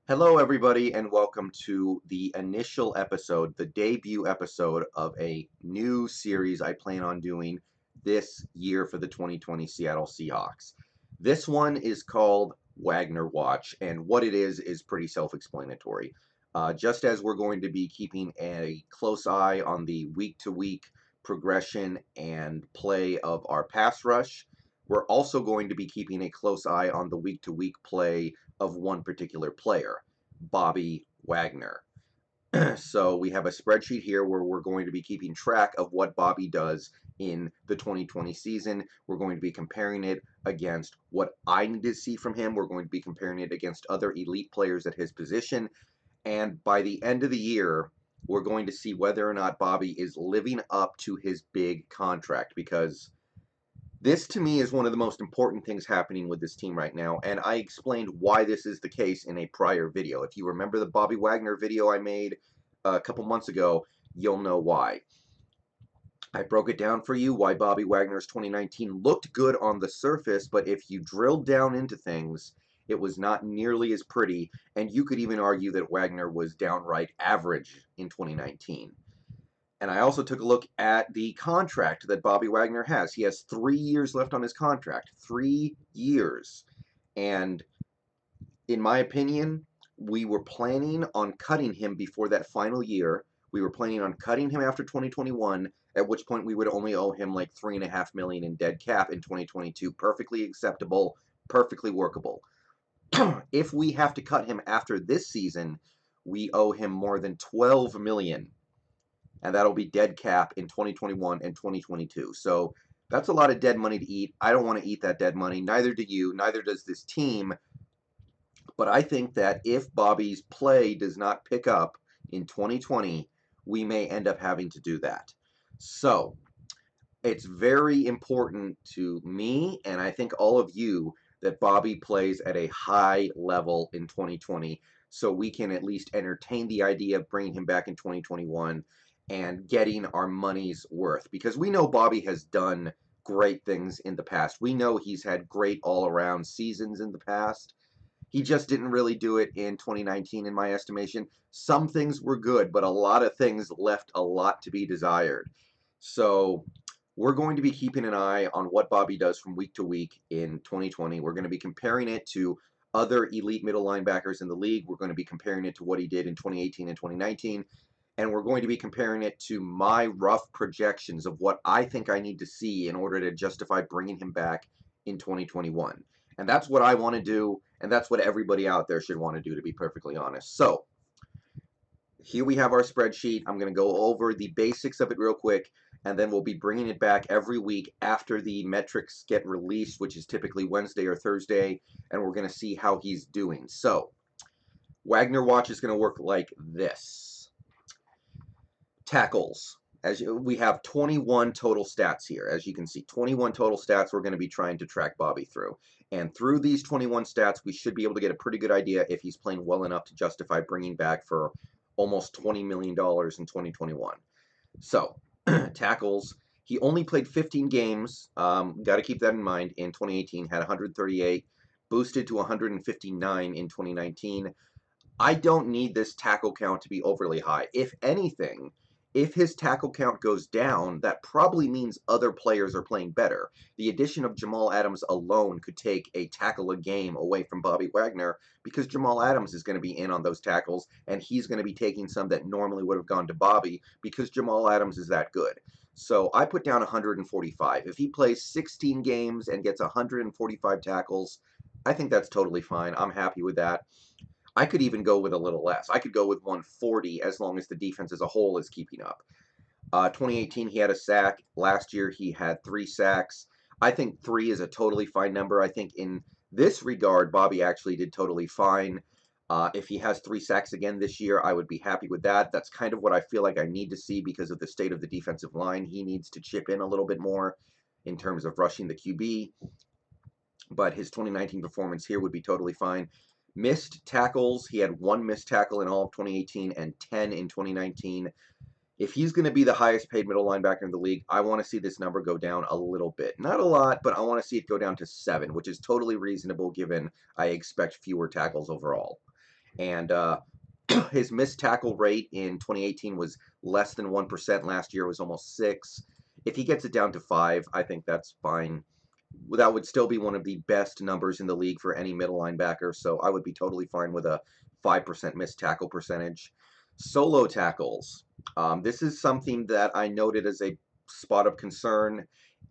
Hello, everybody, and welcome to the initial episode, the debut episode of a new series I plan on doing this year for the 2020 Seattle Seahawks. This one is called Wagner Watch, and what it is pretty self-explanatory. Just as we're going to be keeping a close eye on the week-to-week progression and play of our pass rush, we're also going to be keeping a close eye on the week-to-week play of one particular player, Bobby Wagner. So we have a spreadsheet here where we're going to be keeping track of what Bobby does in the 2020 season. We're going to be comparing it against what I need to see from him. We're going to be comparing it against other elite players at his position. And by the end of the year, we're going to see whether or not Bobby is living up to his big contract, because this, to me, is one of the most important things happening with this team right now, and I explained why this is the case in a prior video. If you remember the Bobby Wagner video I made a couple months ago, you'll know why. I broke it down for you why Bobby Wagner's 2019 looked good on the surface, but if you drilled down into things, it was not nearly as pretty, and you could even argue that Wagner was downright average in 2019. And I also took a look at the contract that Bobby Wagner has. He has 3 years left on his contract. 3 years. And in my opinion, we were planning on cutting him before that final year. We were planning on cutting him after 2021, at which point we would only owe him like $3.5 million in dead cap in 2022. Perfectly acceptable, perfectly workable. If we have to cut him after this season, we owe him more than $12 million, and that'll be dead cap in 2021 and 2022. So that's a lot of dead money to eat. I don't want to eat that dead money. Neither do you. Neither does this team. But I think that if Bobby's play does not pick up in 2020, we may end up having to do that. So it's very important to me, and I think all of you, that Bobby plays at a high level in 2020, so we can at least entertain the idea of bringing him back in 2021 and getting our money's worth, because we know Bobby has done great things in the past. We know he's had great all-around seasons in the past. He just didn't really do it in 2019, in my estimation. Some things were good, but a lot of things left a lot to be desired. So we're going to be keeping an eye on what Bobby does from week to week in 2020. We're going to be comparing it to other elite middle linebackers in the league. We're going to be comparing it to what he did in 2018 and 2019. And we're going to be comparing it to my rough projections of what I think I need to see in order to justify bringing him back in 2021. And that's what I want to do, and that's what everybody out there should want to do, to be perfectly honest. So here we have our spreadsheet. I'm going to go over the basics of it real quick, and then we'll be bringing it back every week after the metrics get released, which is typically Wednesday or Thursday, and we're going to see how he's doing. So Wagner Watch is going to work like this. Tackles. We have 21 total stats here. As you can see, 21 total stats we're going to be trying to track Bobby through. And through these 21 stats, we should be able to get a pretty good idea if he's playing well enough to justify bringing back for almost $20 million in 2021. So, tackles. He only played 15 games. Got to keep that in mind. In 2018, had 138, boosted to 159 in 2019. I don't need this tackle count to be overly high. If anything, if his tackle count goes down, that probably means other players are playing better. The addition of Jamal Adams alone could take a tackle a game away from Bobby Wagner, because Jamal Adams is going to be in on those tackles, and he's going to be taking some that normally would have gone to Bobby, because Jamal Adams is that good. So I put down 145. If he plays 16 games and gets 145 tackles, I think that's totally fine. I'm happy with that. I could even go with a little less. I could go with 140 as long as the defense as a whole is keeping up. 2018, he had a sack. Last year, he had 3 sacks. I think 3 is a totally fine number. I think in this regard, Bobby actually did totally fine. If he has 3 sacks again this year, I would be happy with that. That's kind of what I feel like I need to see because of the state of the defensive line. He needs to chip in a little bit more in terms of rushing the QB. But his 2019 performance here would be totally fine. Missed tackles, he had 1 missed tackle in all of 2018 and 10 in 2019. If he's going to be the highest paid middle linebacker in the league, I want to see this number go down a little bit. Not a lot, but I want to see it go down to 7, which is totally reasonable given I expect fewer tackles overall. And his missed tackle rate in 2018 was less than 1%. Last year was almost 6. If he gets it down to 5, I think that's fine. That would still be one of the best numbers in the league for any middle linebacker, so I would be totally fine with a 5% missed tackle percentage. Solo tackles. This is something that I noted as a spot of concern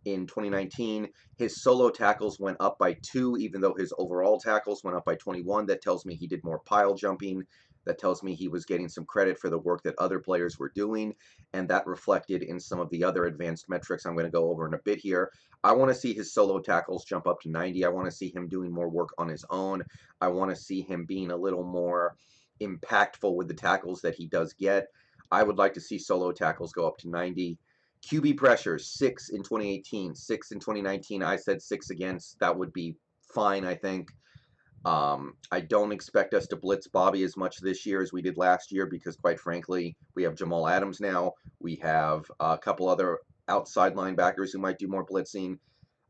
in 2019. His solo tackles went up by 2, even though his overall tackles went up by 21. That tells me he did more pile jumping. That tells me he was getting some credit for the work that other players were doing, and that reflected in some of the other advanced metrics I'm going to go over in a bit here. I want to see his solo tackles jump up to 90. I want to see him doing more work on his own. I want to see him being a little more impactful with the tackles that he does get. I would like to see solo tackles go up to 90. QB pressure, 6 in 2018, 6 in 2019. I said 6 again. That would be fine, I think. I don't expect us to blitz Bobby as much this year as we did last year because, quite frankly, we have Jamal Adams now. We have a couple other outside linebackers who might do more blitzing.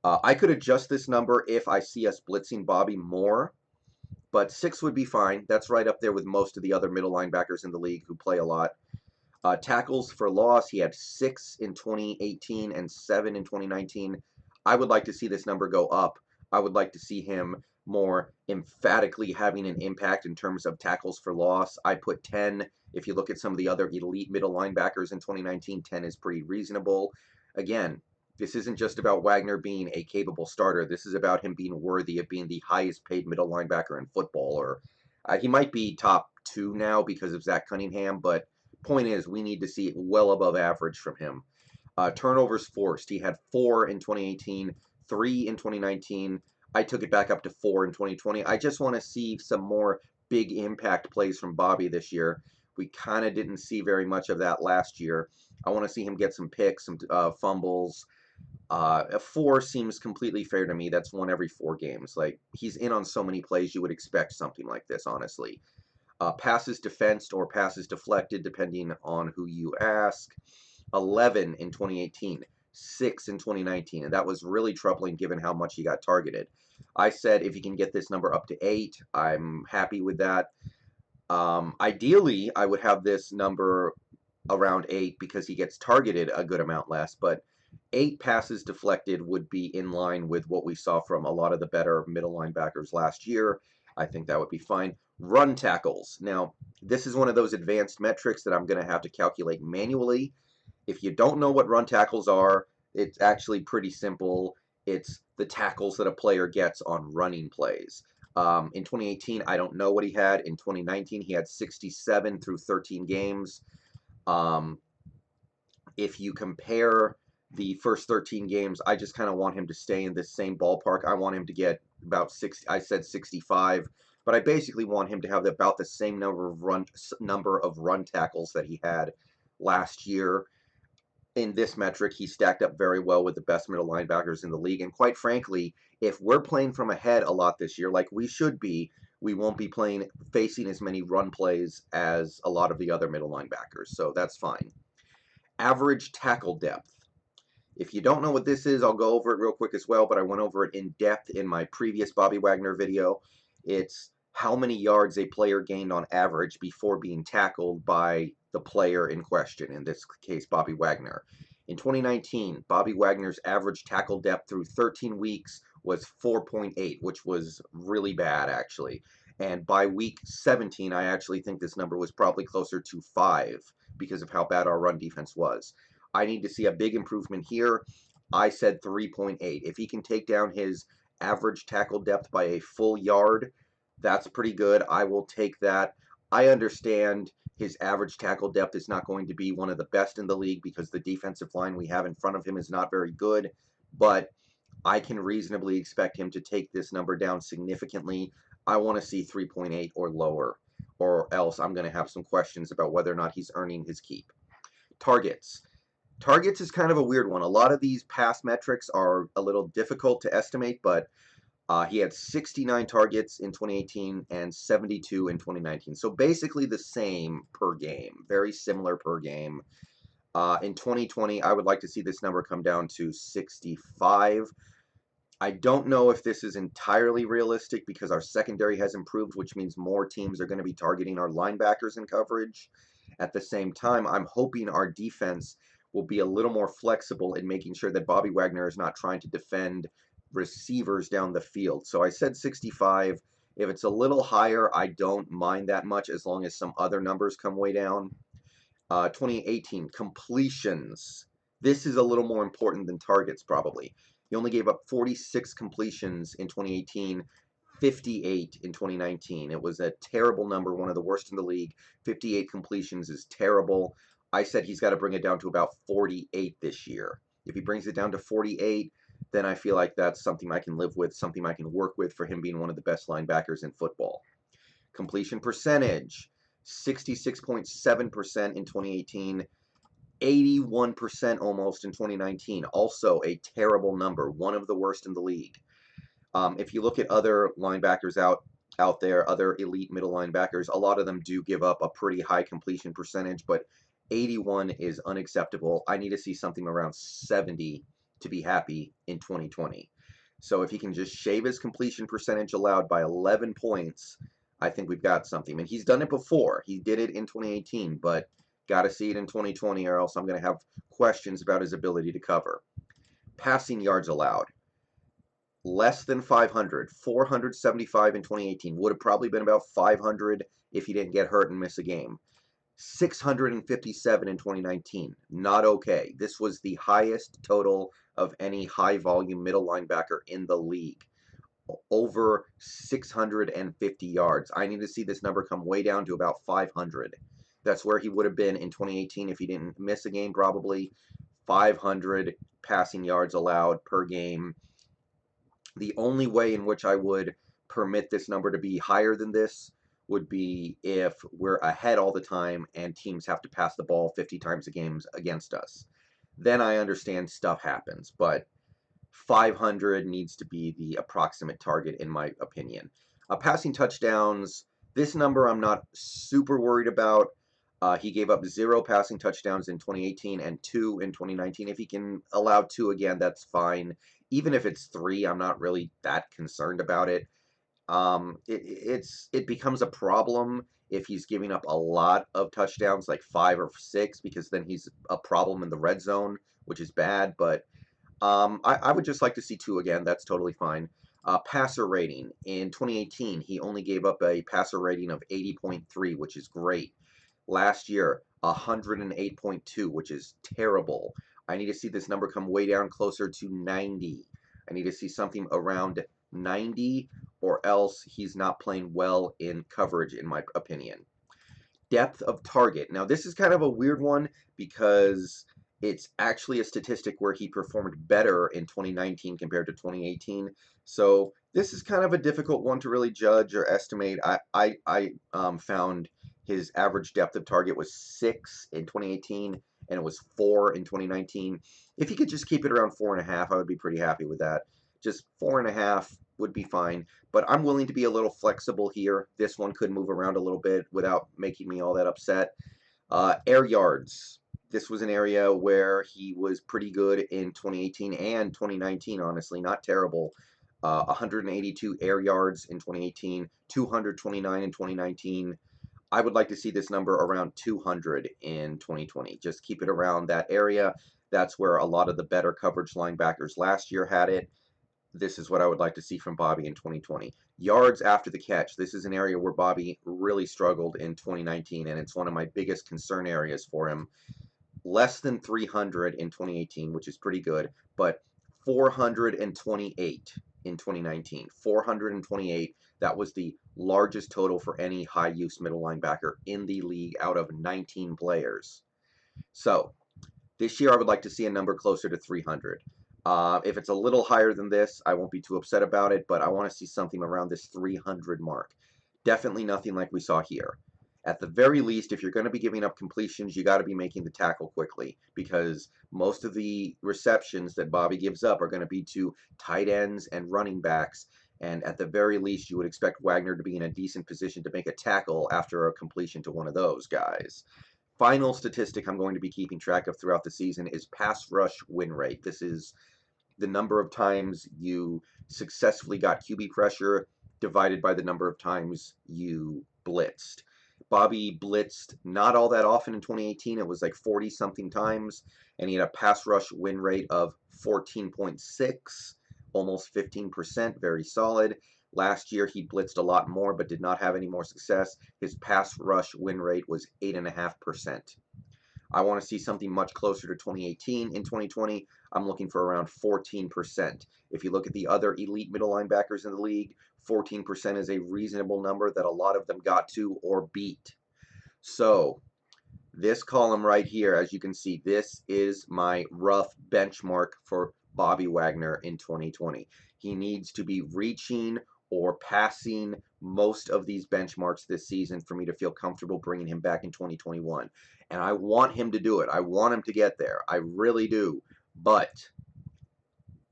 I could adjust this number if I see us blitzing Bobby more, but 6 would be fine. That's right up there with most of the other middle linebackers in the league who play a lot. Tackles for loss, he had 6 in 2018 and 7 in 2019. I would like to see this number go up. I would like to see him more emphatically having an impact in terms of tackles for loss. I put 10. If you look at some of the other elite middle linebackers in 2019, 10 is pretty reasonable. Again, this isn't just about Wagner being a capable starter. This is about him being worthy of being the highest paid middle linebacker in football. Or he might be top 2 now because of Zach Cunningham, but point is, we need to see well above average from him. Turnovers forced. He had 4 in 2018, 3 in 2019. I took it back up to 4 in 2020. I just want to see some more big impact plays from Bobby this year. We kind of didn't see very much of that last year. I want to see him get some picks, some fumbles. A 4 seems completely fair to me. That's 1 every 4 games. Like, he's in on so many plays, you would expect something like this, honestly. Passes defensed or passes deflected, depending on who you ask. 11 in 2018, 6 in 2019, and that was really troubling given how much he got targeted. I said if he can get this number up to 8, I'm happy with that. Ideally, I would have this number around 8 because he gets targeted a good amount less, but 8 passes deflected would be in line with what we saw from a lot of the better middle linebackers last year. I think that would be fine. Run tackles. Now, this is one of those advanced metrics that I'm going to have to calculate manually. If you don't know what run tackles are, it's actually pretty simple. It's the tackles that a player gets on running plays. In 2018, I don't know what he had. In 2019, he had 67 through 13 games. If you compare the first 13 games, I just kind of want him to stay in this same ballpark. I want him to get about 60. I said 65, but I basically want him to have about the same number of run tackles that he had last year. In this metric, he stacked up very well with the best middle linebackers in the league. And quite frankly, if we're playing from ahead a lot this year, like we should be, we won't be facing as many run plays as a lot of the other middle linebackers. So that's fine. Average tackle depth. If you don't know what this is, I'll go over it real quick as well, but I went over it in depth in my previous Bobby Wagner video. It's how many yards a player gained on average before being tackled by the player in question, in this case, Bobby Wagner. In 2019, Bobby Wagner's average tackle depth through 13 weeks was 4.8, which was really bad, actually. And by week 17, I actually think this number was probably closer to 5 because of how bad our run defense was. I need to see a big improvement here. I said 3.8. If he can take down his average tackle depth by a full yard, that's pretty good. I will take that. I understand his average tackle depth is not going to be one of the best in the league because the defensive line we have in front of him is not very good, but I can reasonably expect him to take this number down significantly. I want to see 3.8 or lower, or else I'm going to have some questions about whether or not he's earning his keep. Targets. Targets is kind of a weird one. A lot of these pass metrics are a little difficult to estimate, but he had 69 targets in 2018 and 72 in 2019. So basically the same per game, very similar per game. In 2020, I would like to see this number come down to 65. I don't know if this is entirely realistic because our secondary has improved, which means more teams are going to be targeting our linebackers in coverage. At the same time, I'm hoping our defense will be a little more flexible in making sure that Bobby Wagner is not trying to defend receivers down the field. So I said 65. If it's a little higher, I don't mind that much as long as some other numbers come way down. 2018 completions. This is a little more important than targets, probably. He only gave up 46 completions in 2018, 58 in 2019. It was a terrible number, one of the worst in the league. 58 completions is terrible. I said he's got to bring it down to about 48 this year. If he brings it down to 48, then I feel like that's something I can live with, something I can work with for him being one of the best linebackers in football. Completion percentage, 66.7% in 2018, 81% almost in 2019. Also a terrible number, one of the worst in the league. If you look at other linebackers out there, other elite middle linebackers, a lot of them do give up a pretty high completion percentage, but 81 is unacceptable. I need to see something around 70 to be happy in 2020. So if he can just shave his completion percentage allowed by 11 points, I think we've got something. And he's done it before. He did it in 2018, but got to see it in 2020 or else I'm going to have questions about his ability to cover. Passing yards allowed, less than 500, 475 in 2018. Would have probably been about 500 if he didn't get hurt and miss a game. 657 in 2019. Not okay. This was the highest total of any high volume middle linebacker in the league. Over 650 yards. I need to see this number come way down to about 500. That's where he would have been in 2018 if he didn't miss a game, probably. 500 passing yards allowed per game. The only way in which I would permit this number to be higher than this would be if we're ahead all the time and teams have to pass the ball 50 times a game against us. Then I understand stuff happens, but 500 needs to be the approximate target in my opinion. Passing touchdowns, this number I'm not super worried about. He gave up 0 passing touchdowns in 2018 and 2 in 2019. If he can allow 2 again, that's fine. Even if it's 3, I'm not really that concerned about it. It becomes a problem if he's giving up a lot of touchdowns, like 5 or 6, because then he's a problem in the red zone, which is bad. But I would just like to see 2 again. That's totally fine. Passer rating. In 2018, he only gave up a passer rating of 80.3, which is great. Last year, 108.2, which is terrible. I need to see this number come way down closer to 90. I need to see something around 90, or else he's not playing well in coverage, in my opinion. Depth of target. Now, this is kind of a weird one because it's actually a statistic where he performed better in 2019 compared to 2018. So this is kind of a difficult one to really judge or estimate. I found his average depth of target was 6 in 2018, and it was 4 in 2019. If he could just keep it around 4.5, I would be pretty happy with that. Just 4.5 would be fine, but I'm willing to be a little flexible here. This one could move around a little bit without making me all that upset. Air yards. This was an area where he was pretty good in 2018 and 2019, honestly, not terrible. 182 air yards in 2018, 229 in 2019. I would like to see this number around 200 in 2020. Just keep it around that area. That's where a lot of the better coverage linebackers last year had it. This is what I would like to see from Bobby in 2020. Yards after the catch. This is an area where Bobby really struggled in 2019, and it's one of my biggest concern areas for him. Less than 300 in 2018, which is pretty good, but 428 in 2019. 428. That was the largest total for any high-use middle linebacker in the league out of 19 players. So, this year I would like to see a number closer to 300. If it's a little higher than this, I won't be too upset about it, but I want to see something around this 300 mark. Definitely nothing like we saw here. At the very least, if you're going to be giving up completions, you got to be making the tackle quickly, because most of the receptions that Bobby gives up are going to be to tight ends and running backs, and at the very least, you would expect Wagner to be in a decent position to make a tackle after a completion to one of those guys. Final statistic I'm going to be keeping track of throughout the season is pass rush win rate. This is the number of times you successfully got QB pressure divided by the number of times you blitzed. Bobby blitzed not all that often in 2018. It was like 40 something times, and he had a pass rush win rate of 14.6, almost 15%, very solid. Last year he blitzed a lot more but did not have any more success. His pass rush win rate was 8.5%. I want to see something much closer to 2018. In 2020, I'm looking for around 14%. If you look at the other elite middle linebackers in the league, 14% is a reasonable number that a lot of them got to or beat. So this column right here, as you can see, this is my rough benchmark for Bobby Wagner in 2020. He needs to be reaching or passing most of these benchmarks this season for me to feel comfortable bringing him back in 2021. And I want him to do it. I want him to get there. I really do. But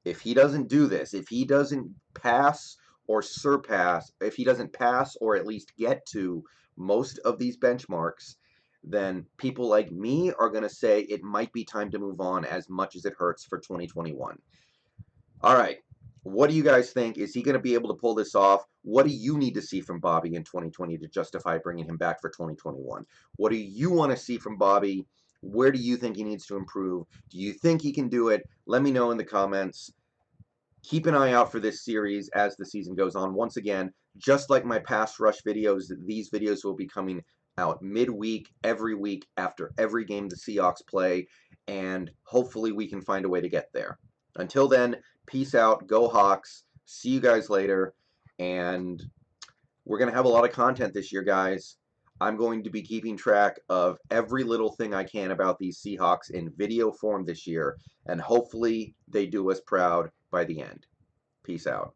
if he doesn't do this, if he doesn't pass or surpass, if he doesn't pass or at least get to most of these benchmarks, then people like me are going to say it might be time to move on, as much as it hurts for 2021. All right. What do you guys think? Is he going to be able to pull this off? What do you need to see from Bobby in 2020 to justify bringing him back for 2021? What do you want to see from Bobby? Where do you think he needs to improve? Do you think he can do it? Let me know in the comments. Keep an eye out for this series as the season goes on. Once again, just like my pass rush videos, these videos will be coming out midweek, every week, after every game the Seahawks play, and hopefully we can find a way to get there. Until then, peace out, go Hawks, see you guys later, and we're going to have a lot of content this year, guys. I'm going to be keeping track of every little thing I can about these Seahawks in video form this year, and hopefully they do us proud by the end. Peace out.